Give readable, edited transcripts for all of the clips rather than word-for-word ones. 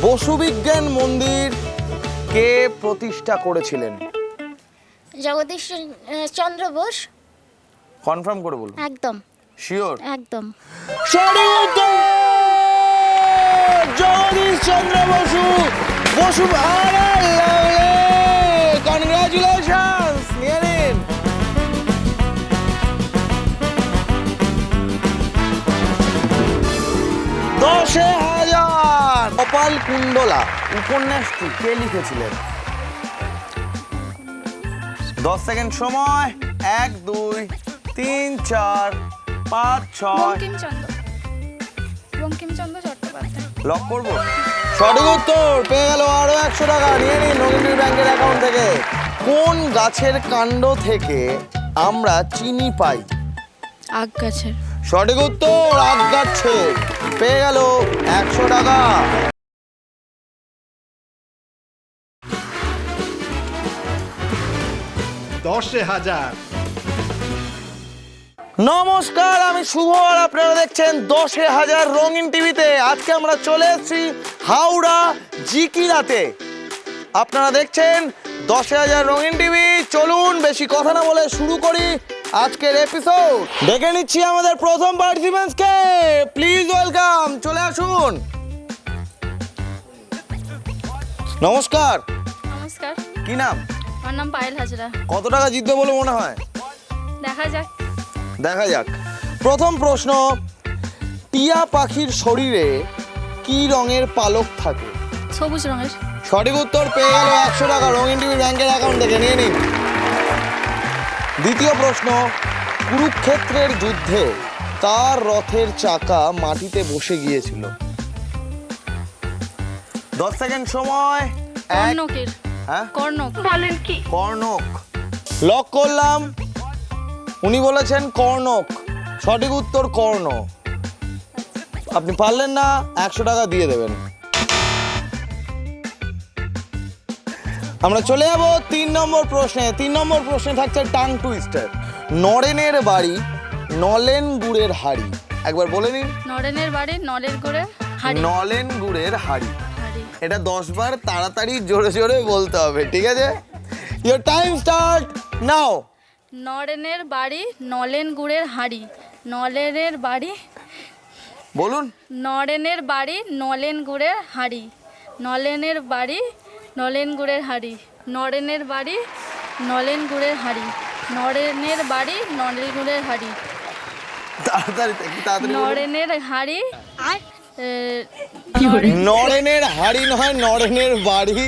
বসু বিজ্ঞান মন্দির কে প্রতিষ্ঠা করেছিলেন? জগদীশ চন্দ্র বোস। কনফার্ম করে বলুন। একদম শিওর? একদম। সঠিক উত্তর, জগদীশ চন্দ্র বসু। বসু, আরে লাভলি, কনগ্রাচুলেশনস, নিয়ে নিন। দশে হাজার। কপাল কুণ্ডলা উপন্যাসটি কে লিখেছিলেন? 10 সেকেন্ড সময়। 1 2 3 4 5 6। বঙ্কিমচন্দ্র চট্টোপাধ্যায়। লক করবো? সঠিক উত্তর, পেয়ে গেল আরো 100 টাকা। নিয়ে নিন নগেন্দ্র ব্যাংকের অ্যাকাউন্ট থেকে। কোন গাছের কাণ্ড থেকে আমরা চিনি পাই? আখ গাছের। সঠিক উত্তর, আখ গাছের। পেয়ে গেল 100 টাকা। দশে হাজার। নমস্কার, আমি শুভ আর আপনারা দেখছেন 10 হাজার রঙিন টিভিতে। আজকে আমরা চলে এসেছি হাওড়া জিকিরাতে। আপনারা দেখছেন 10 হাজার রঙিন টিভি। চলুন বেশি কথা না বলে শুরু করি আজকের এপিসোড। ডেকে নিচ্ছি আমাদের প্রথম পার্টিসিপেন্টসকে। প্লিজ ওয়েলকাম, চলে আসুন। নমস্কার। নমস্কার, কি নাম? আমার নাম পায়েল হাজরা। কত টাকা জিতবে বলে মনে হয়? দেখা যাক। দেখা যাক। প্রথম প্রশ্ন, টিয়া পাখির শরীরে কি রঙের পালক থাকে? সবুজ রঙের। সঠিক উত্তর, পেয়ে গেল 100 টাকা রঙিন টিভি ব্যাংকের অ্যাকাউন্ট থেকে। নিয়ে নিন। দ্বিতীয় প্রশ্ন, কুরুক্ষেত্রের যুদ্ধে কার রথের চাকা মাটিতে বসে গিয়েছিল? 10 সেকেন্ড সময়। কর্ণকের। হ্যাঁ, কর্ণক। বলেন কি? কর্ণক। লক করলাম। উনি বলেছেন কর্ণক। সঠিক উত্তর কর্ণ। আপনি পারলেন না, 100 টাকা দিয়ে দেবেন। আমরা চলে যাব 3 নম্বর প্রশ্নে। 3 নম্বর প্রশ্নে থাকছে টাং টুইস্টার। নরেনের বাড়ি নলেন গুড়ের হাড়ি। একবার বলে নিন। নরেনের বাড়ি নলের করে হাড়ি। নলেন গুড়ের হাড়ি। হাড়ি। এটা 10 বার তাড়াতাড়ি জোরে জোরে বলতে হবে, ঠিক আছে? Your time start now. নরেনের বাড়ি নলেন গুড়ের হাড়ি। নলেনের বাড়ি। বলুন। নরেনের বাড়ি নলেন গুড়ের হাড়ি। নলেনের বাড়ি নলেন গুড়ের হাড়ি। নরেনের বাড়ি নলেন গুড়ের হাড়ি। নরেনের বাড়ি নলেন গুড়ের হাড়ি। তাড়াতাড়ি, একটু তাড়াতাড়ি বলুন। নরেনের হাড়ি। নরেনের হাড়ি নয়, নরেনের বাড়ি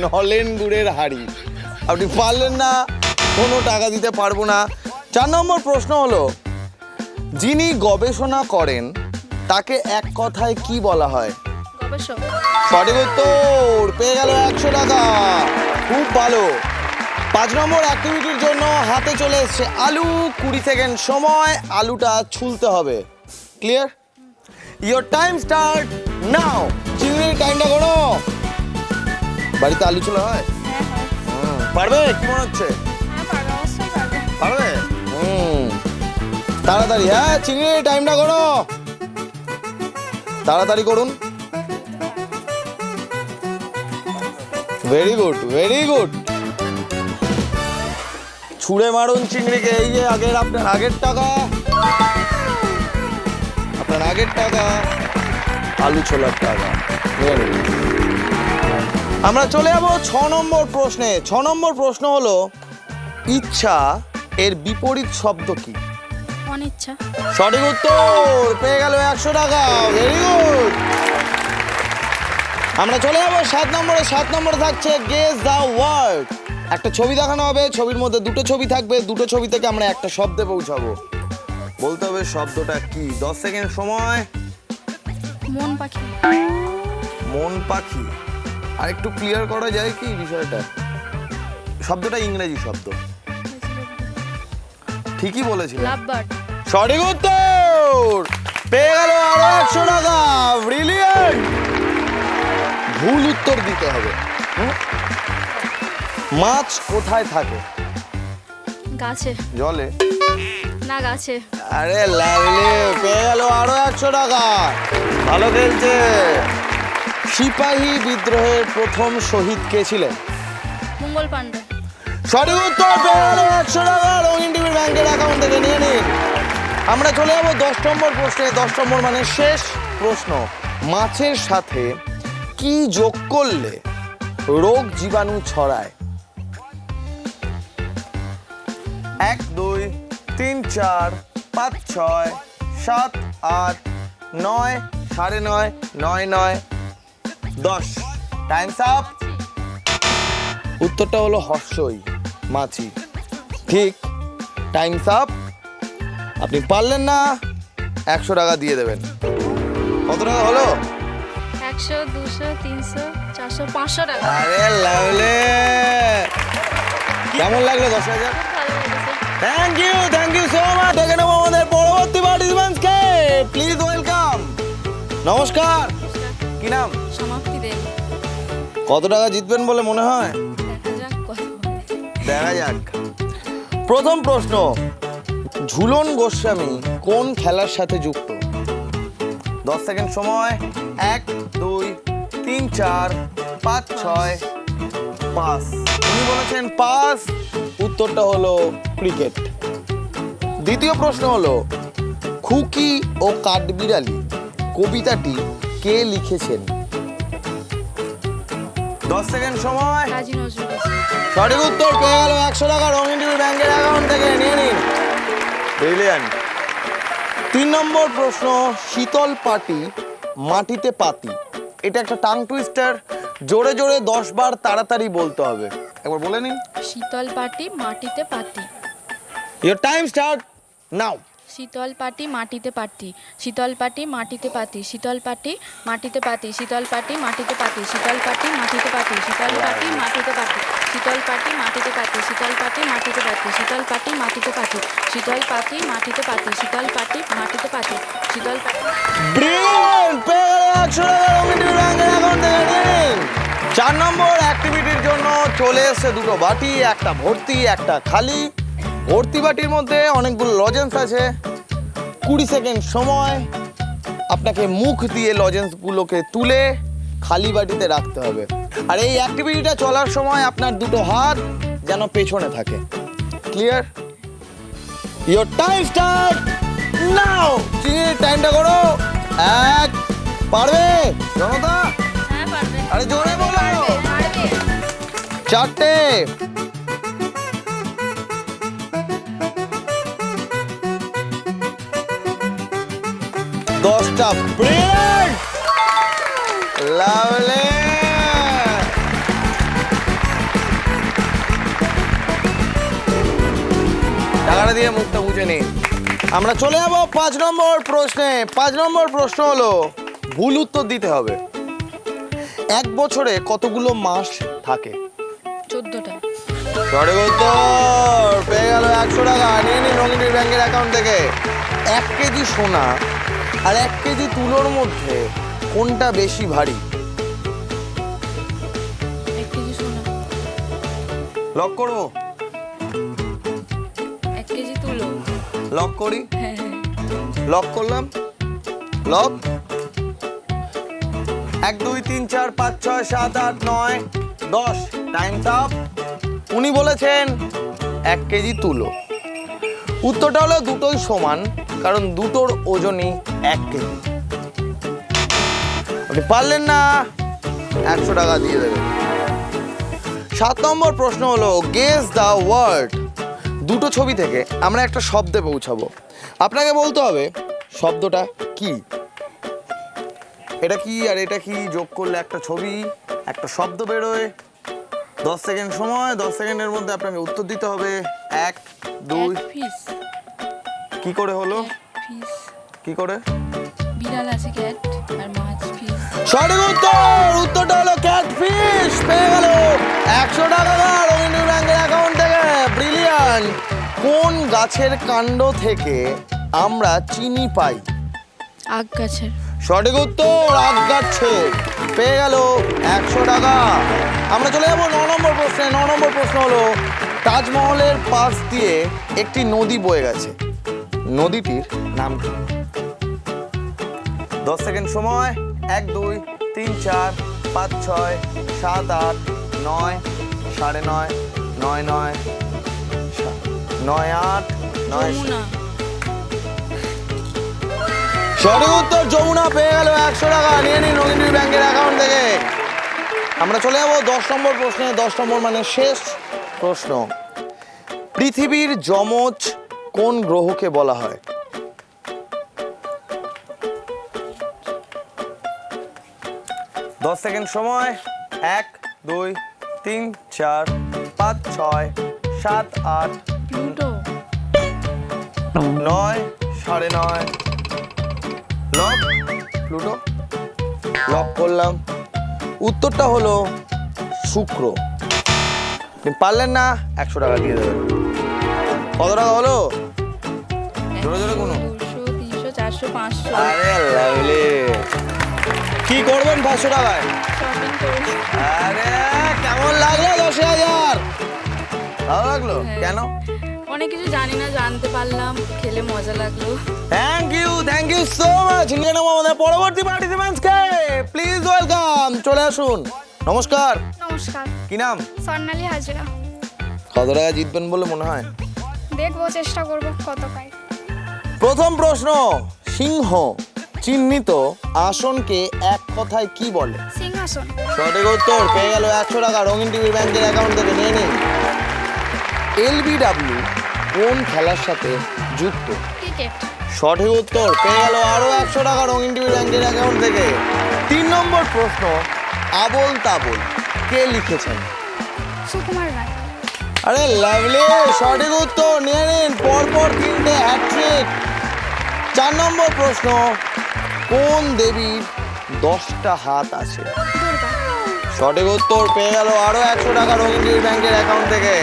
নলেন গুড়ের হাড়ি। আপনি পারলেন না, কোনো টাকা দিতে পারবো না। 4 নম্বর প্রশ্ন হলো, যিনি গবেষণা করেন তাকে এক কথায় কি বলা হয়? গবেষক। সঠিক উত্তর, পেয়ে গেল 100 টাকা। খুব ভালো। 5 নম্বর অ্যাক্টিভিটির জন্য হাতে চলে এসছে আলু। 20 সেকেন্ড সময়। আলুটা ছুলতে হবে। ক্লিয়ার? ইওর টাইম স্টার্ট নাও। চিংড়ির টাইমটা করো। বাড়িতে আলু ছোলা হয়? পারবে? কি মনে হচ্ছে? পারবে? তাড়াতাড়ি, হ্যাঁ, চিংড়ির টাইমটা করো। তাড়াতাড়ি করুন। Very good, very good. ছুঁড়ে মারুন চিংড়িকে। এই যে আপনার আগের টাকা, আপনার আগের টাকা, আলু ছোলার টাকা। আমরা চলে যাবো 6 নম্বর প্রশ্নে। 6 নম্বর প্রশ্ন হলো, ইচ্ছা এর বিপরীত শব্দ কি? অনিচ্ছা। সঠিক উত্তর, পেয়ে গেল 100 টাকা। Very good. আমরা চলে যাবো 7 নম্বরে। 7 নম্বরে থাকছে গেস দ্য ওয়ার্ড। একটা ছবি দেখানো হবে, ছবির মধ্যে দুটো ছবি থাকবে, দুটো ছবি থেকে আমরা একটা শব্দে পৌঁছাবো। বলতে হবে শব্দটা কি। 10 সেকেন্ড সময়। মন পাখি। মন পাখি। আর একটু ক্লিয়ার করা যায় কি বিষয়টা? শব্দটা ইংরেজি শব্দ। ঠিকই বলেছিলেন। Love bird. সঠিক উত্তর, পেয়ে গেল আরো 100 টাকা। ব্রিলিয়েন্ট। ভুল উত্তর দিতে হবে। মাছ কোথায় থাকে? গাছে। জলে? না, গাছে। আরে লাভলি, পেয়ে গেল আরো 100 টাকা। ভালো খেলছে। সিপাহী বিদ্রোহের প্রথম শহীদ কে ছিলেন? মঙ্গল পাণ্ডে। সঠিক উত্তর পেয়ে গেল 100 টাকা রঙিন টিভির ব্যাংকের অ্যাকাউন্ট থেকে নিয়ে নিন। আমরা চলে যাবো 10 নম্বর প্রশ্নে। 10 নম্বর মানে শেষ প্রশ্ন। মাছের সাথে কি যোগ করলে রোগ জীবাণু ছড়ায়? 1 2 3 4 5 6 7 8 9 9:30 9 9 10। Times up. উত্তরটা হলো হর্ষই, মাছি। ঠিক, টাইমস আপ। আপনি পারলেন না, 100 টাকা দিয়ে দেবেন। কত টাকা হলো? 100, 200, 300, 400, 500 টাকা। আরে লাভলে, কেমন লাগলো 10,000? ভালো লেগেছে। Thank you so much. দেখে নেবো আমাদের পরবর্তী পার্টিসিপেন্টসকে। Please welcome. নমস্কার, কি নাম? সমাপ্তি দেন। কত টাকা জিতবেন বলে মনে হয়? দেখা যাক কত। দেখা যাক। প্রথম প্রশ্ন, ঝুলন গোস্বামী কোন খেলার সাথে যুক্ত? 10 সেকেন্ড সময়। 1 2 3 4 5 6 5। উনি বলেছেন পাস। উত্তরটা হলো ক্রিকেট। দ্বিতীয় প্রশ্ন হলো, খুকি ও কাঠবিড়ালি কবিতাটি কে লিখেছেন? 10 সেকেন্ড সময়। কাজী নজরুল ইসলাম। সঠিক উত্তর পেয়ে গেল 100 টাকা রঙিন টিভি ব্যাংকের অ্যাকাউন্ট থেকে নিয়ে নিন। ব্রিলিয়ান্ট। 3 নম্বর প্রশ্ন, শীতল পাটি মাটিতে পাতি, এটা একটা টাং টুইস্টার। জোরে জোরে 10 বার তাড়াতাড়ি বলতে হবে। একবার বলে নিন। শীতল পাটি মাটিতে পাতি। ইওর টাইম স্টার্ট নাও। শীতল পাটি মাটিতে পাতি, শীতল পাটি মাটিতে পাতি, শীতল পাটি মাটিতে পাতি, শীতল পাটি মাটিতে পাতি, শীতল পাটি মাটিতে পাতি, শীতল পাটি মাটিতে পাতি, শীতল পাটি মাটিতে পাতি, শীতল পাটি মাটিতে পাতি, শীতল পাটি মাটিতে পাতি, শীতল পাটি মাটিতে পাতি, শীতল পাটি মাটিতে পাতি, শীতল পাটি। ব্রিলিয়ান্ট। পেয়ে গেল 100 টাকা রঙিন টিভি ব্যাংকের অ্যাকাউন্ট থেকে নিয়ে নিন। 4 নম্বর অ্যাক্টিভিটির জন্য চলে এসেছে দুটো বাটি, একটা ভর্তি একটা খালি। ভর্তি বাটির মধ্যে অনেকগুলো লজেন্স আছে। 20 সেকেন্ড সময়। আপনাকে মুখ দিয়ে লজেন্সগুলোকে তুলে খালি বাটিতে রাখতে হবে। আর এই অ্যাক্টিভিটিটা চলার সময় আপনার দুটো হাত যেন পেছনে থাকে। ক্লিয়ার? ইওর টাইম স্টার্ট নাও। চিনির টাইমটা করো। 1। পারবে জনতা? হ্যাঁ পারবে। আরে জোরে বলো। পারবে। 4টে। 10টা। Brilliant, lovely. টাকাটা দিয়ে মুখটা বুঝে নি। আমরা চলে যাবো 5 নম্বর প্রশ্নে। 5 নম্বর প্রশ্ন হলো, ভুল উত্তর দিতে হবে। 1 বছরে কতগুলো মাস থাকে? 14টা। সঠিক উত্তর পেয়ে গেল 100 টাকা। নিয়ে নিন রঙিন ব্যাংকের অ্যাকাউন্ট থেকে। 1 কেজি সোনা আর 1 কেজি তুলোর মধ্যে কোনটা বেশি ভারী? 1 কেজি সোনা। লক করবো? 1 কেজি তুলো। লক করি? হ্যাঁ হ্যাঁ। লক করলাম। লক। 1 2 3 4 5 6 7 8 9 10। Times up. উনি বলেছেন 1 কেজি তুলো। উত্তরটা হলো দুটোই সমান, কারণ দুটোর ওজনই 1 কেজি। আপনি পারলেন না, 100 টাকা দিয়ে দেবেন। 7 নম্বর প্রশ্ন হলো, গেস দ্য ওয়ার্ড। দুটো ছবি থেকে আমরা একটা শব্দে পৌঁছাবো। আপনাকে বলতে হবে শব্দটা কি। এটা কি আর এটা কি যোগ করলে একটা ছবি, একটা শব্দ বেরোয়। 10 সেকেন্ড সময়। 10 সেকেন্ডের মধ্যে আপনাকে উত্তর দিতে হবে। 1 2। ফিস। কি করে হলো? ফিস। কি করে? বিড়াল আছে ক্যাট আর মাছ ফিস। সঠিক উত্তর। উত্তরটা হলো ক্যাটফিশ। পেয়ে গেল 100 টাকা রবীন্দ্র ব্যাংকের অ্যাকাউন্ট থেকে। ব্রিলিয়ান্ট। কোন গাছের কাণ্ড থেকে আমরা চিনি পাই? আগ গাছের। সঠিক উত্তর আগ গাছে। পেয়ে গেল 100 টাকা। আমরা চলে যাবো 9 নম্বর প্রশ্নে। 9 নম্বর প্রশ্ন হলো, তাজমহলের পাশ দিয়ে একটি নদী বয়ে গেছে, নদীটির নাম কি? 10 সেকেন্ড সময়। 1 2 3 4 5 6 7 8 9 9:30 9 9 9 8 9 যমুনা। সঠিক উত্তর যমুনা পেয়ে গেল 100 টাকা। নিয়ে নিন রঙিন টিভি ব্যাংকের অ্যাকাউন্ট থেকে। আমরা চলে যাবো 10 নম্বর প্রশ্নে। 10 নম্বর মানে শেষ প্রশ্ন। পৃথিবীর যমজ কোন গ্রহকে বলা হয়? দশ সেকেন্ড সময়। 1 2 3 4 5 6 7 8 প্লুটো। 9 9:30 লক। প্লুটো লক করলাম। উত্তরটা হলো শুক্র। আপনি পারলেন না, 100 টাকা দিয়ে দেবেন। কত টাকা হলো? জোরে জোরে কোনো। 200 300 400 500। আরে লাভলি। কি করবেন 500 টাকায়? শপিং করব। আরে কেমন লাগলো 10,000? ভালো লাগলো? হ্যাঁ। কেন? অনেক কিছু জানি না, জানতে পারলাম, খেলে মজা লাগলো। Thank you so much. নিয়ে নেবো আমাদের পরবর্তী পার্টিসিপেন্টসকে। প্লিজ ওয়েলকাম, চলে আসুন। নমস্কার, নমস্কার, কি নাম? স্বর্ণালী হাজরা। কত টাকা জিতবেন বলে মনে হয়? দেখবো, চেষ্টা করব কত পাই। প্রথম প্রশ্ন, সিংহ চিহ্নিত আসনকে এক কথায় কি বলে? সিংহাসন। সঠিক উত্তর পেয়ে গেল 100 টাকা রঙিন টিভি ব্যাংকের অ্যাকাউন্ট থেকে। নিয়ে নিন। এলবিডব্লিউ কোন খেলার সাথে যুক্ত? ক্রিকেট। সঠিক উত্তর পেয়ে গেল আরো 100 টাকা রঙিন টিভি ব্যাংকের অ্যাকাউন্ট থেকে। 3 নম্বর প্রশ্ন, আবোল তাবোল কে লিখেছেন? সুকুমার রায়। আরে লাভলি, সঠিক উত্তর। নিয়ে নিন পরপর 3টে হ্যাট্রিক। 4 নম্বর প্রশ্ন, কোন দেবীর 10টা হাত আছে? দুর্গা। সঠিক উত্তর পেয়ে গেল আরো 100 টাকা রঙিন টিভি ব্যাংকের অ্যাকাউন্ট থেকে।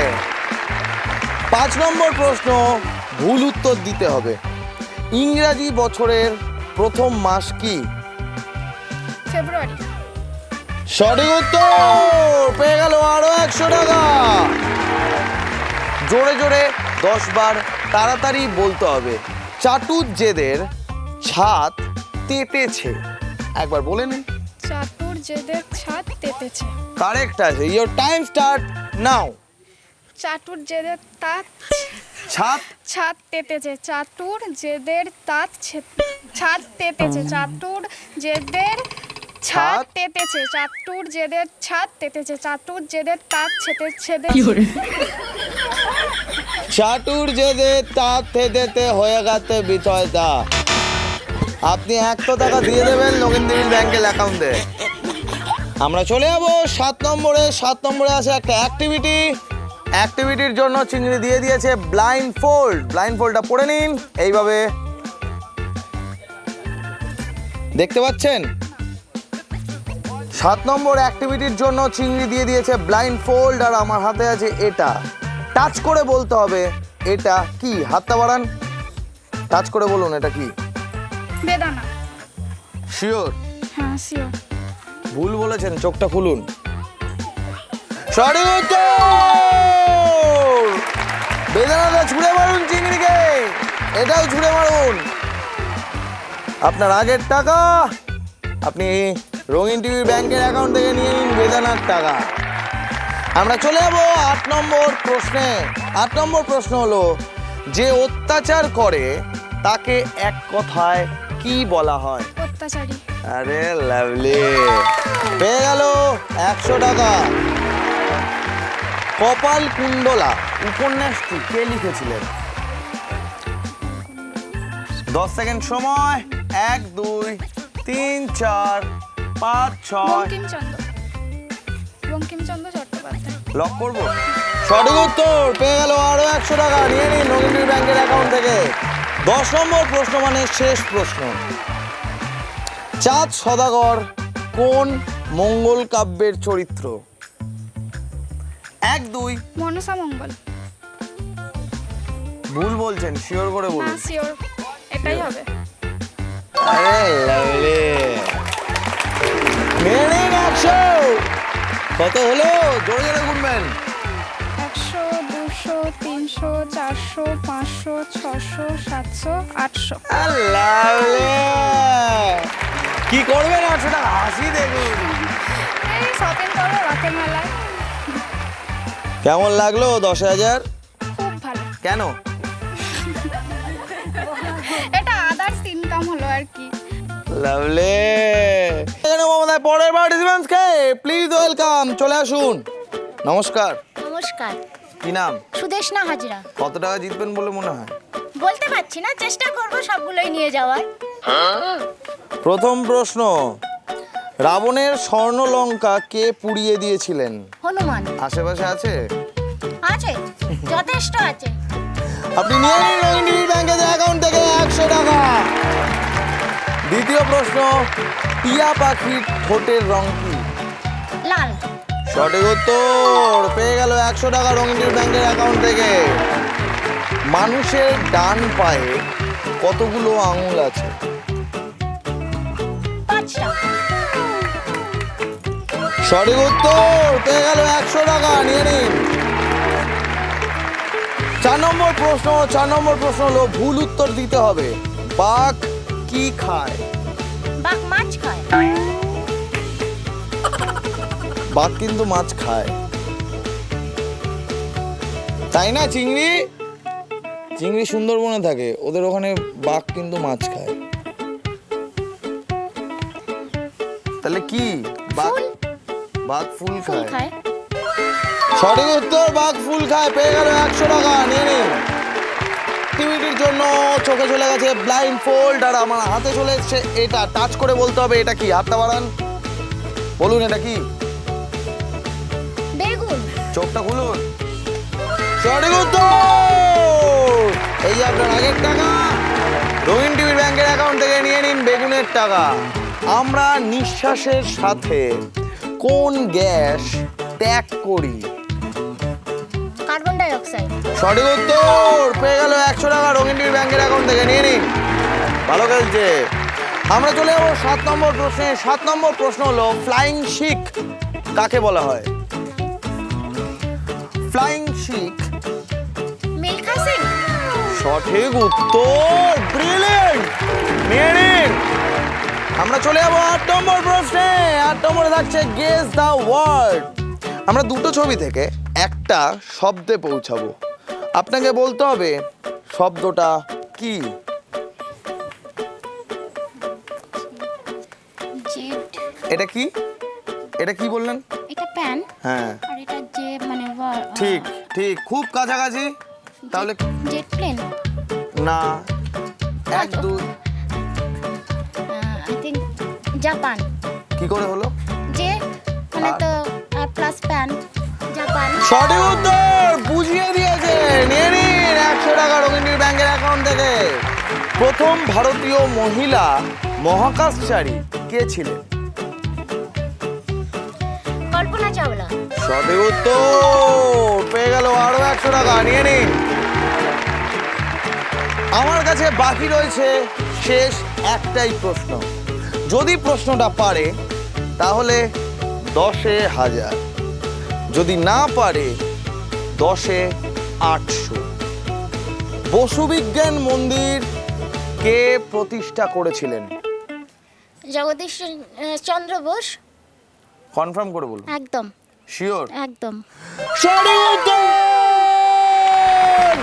5 নম্বর প্রশ্ন, ভুল উত্তর দিতে হবে। ইংরাজি বছরের প্রথম মাস কি? ফেব্রুয়ারি। সঠিক উত্তর পেয়ে গেল আরো 100 টাকা। জোরে জোরে 10 বার তাড়াতাড়ি বলতে হবে। চাটুজ্জেদের ছাদ তেতেছে। একবার বলে নিন। চাটুর্যেদের ছাদ তেতেছে। কারেক্ট আছে। Your time start now. চাটুর্যেদের তাঁত ছাদ ছাদ তেতেছে। চাটুর্যেদের তাঁত ছাদ তেতেছে। চাটুর্যেদের ছাদ তেতেছে। চাটুর্যেদের ছাদ তেতেছে। চাটুর্যেদের তাঁত ছেদে। চাটুর্জেদের তাঁত তেতেতে হয়ে গেছে বিষয়টা। আপনি 100 টাকা দিয়ে দেবেন রঙিন টিভি ব্যাংকের অ্যাকাউন্টে। আমরা চলে যাবো 7 নম্বরে। 7 নম্বরে আছে একটা অ্যাক্টিভিটি। অ্যাক্টিভিটির জন্য চিংড়ি দিয়ে দিয়েছে ব্লাইন্ড ফোল্ড। ব্লাইন্ড ফোল্ডটা পড়ে নিন। এইভাবে দেখতে পাচ্ছেন? 7 নম্বর অ্যাক্টিভিটির জন্য চিংড়ি দিয়ে দিয়েছে ব্লাইন্ড ফোল্ড। আর আমার হাতে আছে এটা। টাচ করে বলতে হবে এটা কি। হাতটা বাড়ান, টাচ করে বলুন এটা কি। বেদানা। শিওর? হ্যাঁ, শিওর। ভুল বলেছেন, চোখটা খুলুন। সঠিক উত্তর। বেদানাটা ছুঁড়ে মারুন চিংড়িকে। এটাও ছুঁড়ে মারুন। আপনার আগের টাকা আপনি রঙিন টিভি ব্যাংকের অ্যাকাউন্ট থেকে নিয়ে নিন বেদানার টাকা। আমরা চলে যাবো 8 নম্বর প্রশ্নে। 8 নম্বর প্রশ্ন হলো, যে অত্যাচার করে তাকে এক কথায় কি বলা হয়? অত্যাচারী। আরে লাভলি, পেয়ে গেল 100 টাকা। কপাল কুণ্ডলা উপন্যাসটি কে লিখেছিলেন? 10 সেকেন্ড সময়। 1 2 3 4 5 6 বঙ্কিমচন্দ্র চট্টোপাধ্যায়। লক করবো। সঠিক উত্তর পেয়ে গেল আরো 100 টাকা। নিয়ে নিন রঙিন টিভি ব্যাংকের অ্যাকাউন্ট থেকে। 10 নম্বর প্রশ্ন মানে শেষ প্রশ্ন, চাঁদ সদাগর কোন মঙ্গল কাব্যের চরিত্র? 1 2 মনসা মঙ্গল। ভুল বলছেন, শিওর করে না, বলুন। শিওর, এটাই হবে। আরে লাভলি, নিয়ে নিন 100। কত হলো? জোরে জোরে গুনবেন। 100 200 300 400 500 600 700 800। লাভলি, কি করবেন 800 টাকা? হাসি দেখুন। এই শপিং করবো রথের মেলায়। কেমন লাগলো 10,000? খুব ভালো। কেন? এটা আদার্স ইনকাম হলো আর কি। লাভলি। এখানে আমাদের পরের পার্টিসিপেন্টসকে প্লিজ ওয়েলকাম, চলে আসুন। নমস্কার, নমস্কার। কি নাম? সুদেশনা হাজরা। কত টাকা জিতবেন বলে মনে হয়? বলতে পারছি না, চেষ্টা করব সবগুলোই নিয়ে যাওয়ার। প্রথম প্রশ্ন, রাবণের স্বর্ণ লঙ্কা কে পুড়িয়ে দিয়েছিলেন? হনুমান। আশেপাশে আছে? আছে, যথেষ্ট আছে। আপনি নিয়ে নিন রঙিন টিভি ব্যাংকের অ্যাকাউন্ট থেকে 100 টাকা। দ্বিতীয় প্রশ্ন, টিয়া পাখির ঠোঁটের রং কি? লাল। সঠিক উত্তর, পেয়ে গেল 100 টাকা রঙিন টিভি ব্যাংকের অ্যাকাউন্ট থেকে। মানুষের ডান পায়ে কতগুলো আঙুল আছে? 5টা। সঠিক উত্তর, পেয়ে গেল 100 টাকা, নিয়ে নিন। 4 নম্বর প্রশ্ন হলো ভুল উত্তর দিতে হবে। বাঘ কি খায়? বাঘ মাছ খায়। বাঘ কিন্তু মাছ খায়, তাই না? চিংড়ি সুন্দরবনে থাকে, ওদের ওখানে বাঘ কিন্তু মাছ খায়। তাহলে কি? বাঘ ফুল ফুল খায়। খায়। সঠিক উত্তর, বাঘ ফুল খায়, পেয়ে গেল 100 টাকা, নিয়ে নিন। অ্যাক্টিভিটির জন্য চোখে চলে গেছে ব্লাইন্ড ফোল্ড, আর আমার হাতে চলে এসছে এটা। টাচ করে বলতে হবে এটা কি। হাতটা বাড়ান, বলুন এটা কি। বেগুন। চোখটা খুলুন। সঠিক উত্তর, এই যে আপনার আগের টাকা, রঙিন টিভি ব্যাংকের অ্যাকাউন্ট থেকে নিয়ে নিন বেগুনের টাকা। আমরা নিঃশ্বাসের সাথে কোন গ্যাস ত্যাগ করি? Carbon die oxide. সঠিক উত্তর, পেয়ে গেল 100 টাকা রঙিন টিভি ব্যাংকের অ্যাকাউন্ট থেকে, নিয়ে নিন। ভালো খেলছে। আমরা চলে যাবো 7 নম্বর প্রশ্নে। 7 নম্বর প্রশ্ন হলো ফ্লাইং শিখ কাকে বলা হয়? ফ্লাইং শিখ। মিল্খা সিং। সঠিক উত্তর, ব্রিলিয়েন্ট, নিয়ে নিন। আমরা চলে যাবো 8 নম্বর প্রশ্নে। 8 নম্বরে থাকছে গেস দ্য ওয়ার্ড। আমরা দুটো ছবি থেকে একটা শব্দে পৌঁছাবো। আপনাকে বলতে হবে শব্দটা কি। জেড। এটা কি? এটা কি বললেন? এটা প্যান। হ্যাঁ আর এটা যে মানে ঠিক, খুব কাছাকাছি। তাহলে জেট প্লেন। না, 1 2 আই থিংক জাপান। কি করে হলো? যে মানে তো প্লাস প্যান, জাপান। সঠিক উত্তর, বুঝিয়ে দিয়েছে, নিয়ে নিন 100 টাকা রঙিন টিভি ব্যাংকের অ্যাকাউন্ট থেকে। প্রথম ভারতীয় মহিলা মহাকাশচারী কে ছিলেন? কল্পনা চাওলা। সঠিক উত্তর, পেয়ে গেল আরো 100 টাকা, নিয়ে নিন। আমার কাছে বাকি রয়েছে শেষ একটাই প্রশ্ন। যদি প্রশ্নটা পারে তাহলে 10,000, যদি না পারে 10,800। বসু বিজ্ঞান মন্দির কে প্রতিষ্ঠা করেছিলেন? জগদীশ চন্দ্র বোস। কনফার্ম করে বলুন। একদম। শিওর? একদম। সঠিক উত্তর,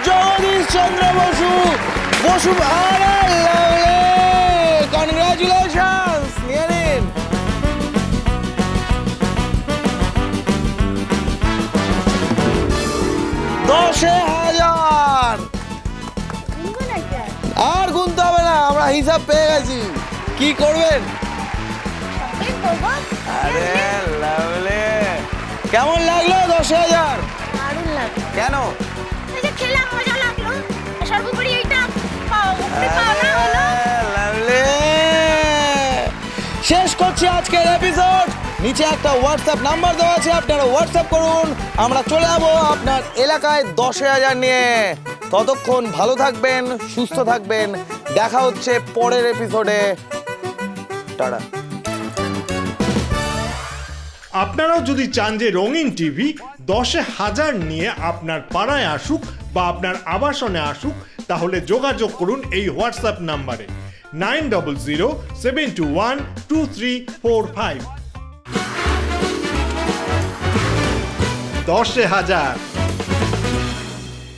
জগদীশ চন্দ্র বসু। কনগ্রাচুলেশনস, নিয়ে নিন। $10,000। আর গুনতে হবে না, আমরা হিসাব পেয়ে গেছি। কি করবেন? আরে লাভলি। কেমন লাগলো 10,000? দারুণ লাগলো। কেন? এই যে খেলাম, মজা লাগলো। সর্বোপরি এইটা পাওনা হলো। লাভলি। শেষ করছি আজকের এপিসোড। নিচে একটা হোয়াটসঅ্যাপ নাম্বার দেওয়া আছে, আপনারা হোয়াটসঅ্যাপ করুন। আমরা চলে যাবো আপনার এলাকায় 10,000 নিয়ে। ততক্ষণ ভালো থাকবেন, সুস্থ থাকবেন। দেখা হচ্ছে পরের এপিসোডে। টাটা। আপনারাও যদি চান যে রঙিন টিভি 10,000 নিয়ে আপনার পাড়ায় আসুক বা আপনার আবাসনে আসুক, তাহলে যোগাযোগ করুন এই হোয়াটসঅ্যাপ নাম্বারে 9007212345। 10,000